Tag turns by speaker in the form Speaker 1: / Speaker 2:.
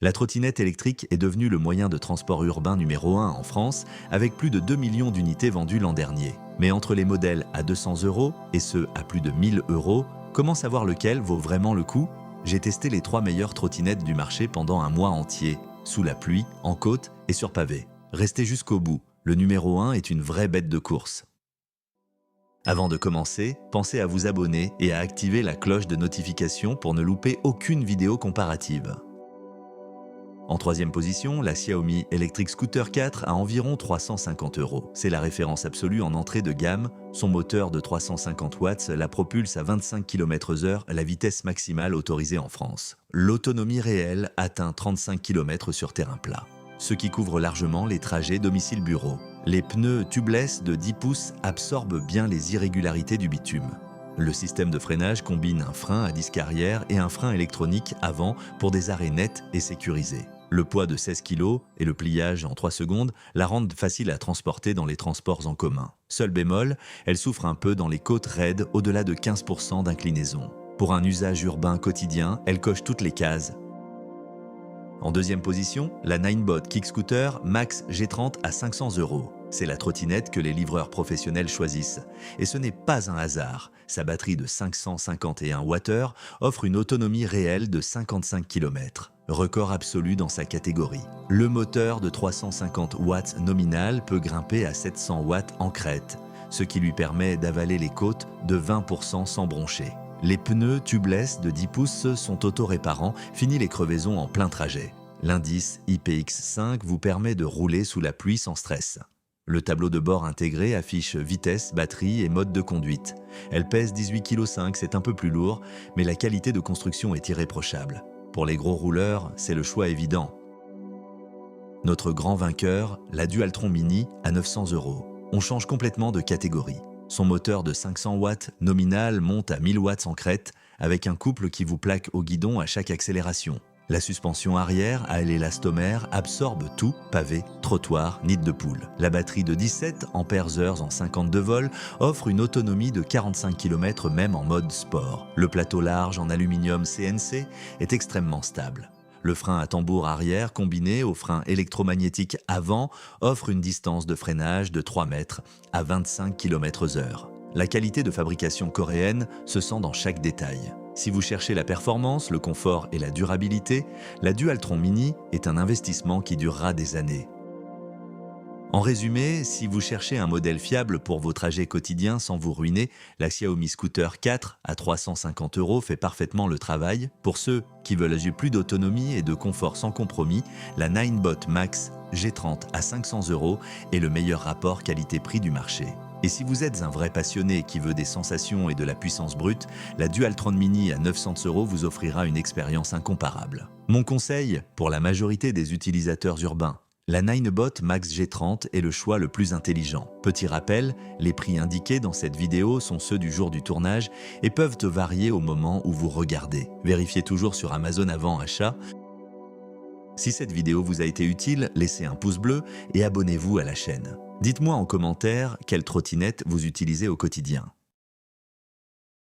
Speaker 1: La trottinette électrique est devenue le moyen de transport urbain numéro 1 en France, avec plus de 2 millions d'unités vendues l'an dernier. Mais entre les modèles à 200 € et ceux à plus de 1000 €, comment savoir lequel vaut vraiment le coup? J'ai testé les 3 meilleures trottinettes du marché pendant un mois entier, sous la pluie, en côte et sur pavé. Restez jusqu'au bout, le numéro 1 est une vraie bête de course. Avant de commencer, pensez à vous abonner et à activer la cloche de notification pour ne louper aucune vidéo comparative. En troisième position, la Xiaomi Electric Scooter 4 à environ 350 €. C'est la référence absolue en entrée de gamme. Son moteur de 350 watts la propulse à 25 km/h, la vitesse maximale autorisée en France. L'autonomie réelle atteint 35 km sur terrain plat, ce qui couvre largement les trajets domicile-bureau. Les pneus tubeless de 10 pouces absorbent bien les irrégularités du bitume. Le système de freinage combine un frein à disque arrière et un frein électronique avant pour des arrêts nets et sécurisés. Le poids de 16 kg et le pliage en 3 secondes la rendent facile à transporter dans les transports en commun. Seul bémol, elle souffre un peu dans les côtes raides au-delà de 15% d'inclinaison. Pour un usage urbain quotidien, elle coche toutes les cases. En deuxième position, la Ninebot Kick Scooter Max G30 à 500 €. C'est la trottinette que les livreurs professionnels choisissent. Et ce n'est pas un hasard. Sa batterie de 551 Wh offre une autonomie réelle de 55 km. Record absolu dans sa catégorie. Le moteur de 350 watts nominal peut grimper à 700 watts en crête, ce qui lui permet d'avaler les côtes de 20% sans broncher. Les pneus tubeless de 10 pouces sont auto-réparants, fini les crevaisons en plein trajet. L'indice IPX5 vous permet de rouler sous la pluie sans stress. Le tableau de bord intégré affiche vitesse, batterie et mode de conduite. Elle pèse 18,5 kg, c'est un peu plus lourd, mais la qualité de construction est irréprochable. Pour les gros rouleurs, c'est le choix évident. Notre grand vainqueur, la Dualtron Mini à 900 €. On change complètement de catégorie. Son moteur de 500 watts nominal monte à 1000 watts en crête avec un couple qui vous plaque au guidon à chaque accélération. La suspension arrière à l'élastomère absorbe tout, pavé, trottoir, nid de poule. La batterie de 17 ampères-heure en 52 volts offre une autonomie de 45 km même en mode sport. Le plateau large en aluminium CNC est extrêmement stable. Le frein à tambour arrière combiné au frein électromagnétique avant offre une distance de freinage de 3 mètres à 25 km/h. La qualité de fabrication coréenne se sent dans chaque détail. Si vous cherchez la performance, le confort et la durabilité, la Dualtron Mini est un investissement qui durera des années. En résumé, si vous cherchez un modèle fiable pour vos trajets quotidiens sans vous ruiner, la Xiaomi Scooter 4 à 350 € fait parfaitement le travail. Pour ceux qui veulent ajouter plus d'autonomie et de confort sans compromis, la Ninebot Max G30 à 500 € est le meilleur rapport qualité-prix du marché. Et si vous êtes un vrai passionné qui veut des sensations et de la puissance brute, la Dualtron Mini à 900 € vous offrira une expérience incomparable. Mon conseil pour la majorité des utilisateurs urbains, la Ninebot Max G30 est le choix le plus intelligent. Petit rappel, les prix indiqués dans cette vidéo sont ceux du jour du tournage et peuvent varier au moment où vous regardez. Vérifiez toujours sur Amazon avant achat. Si cette vidéo vous a été utile, laissez un pouce bleu et abonnez-vous à la chaîne. Dites-moi en commentaire quelle trottinette vous utilisez au quotidien.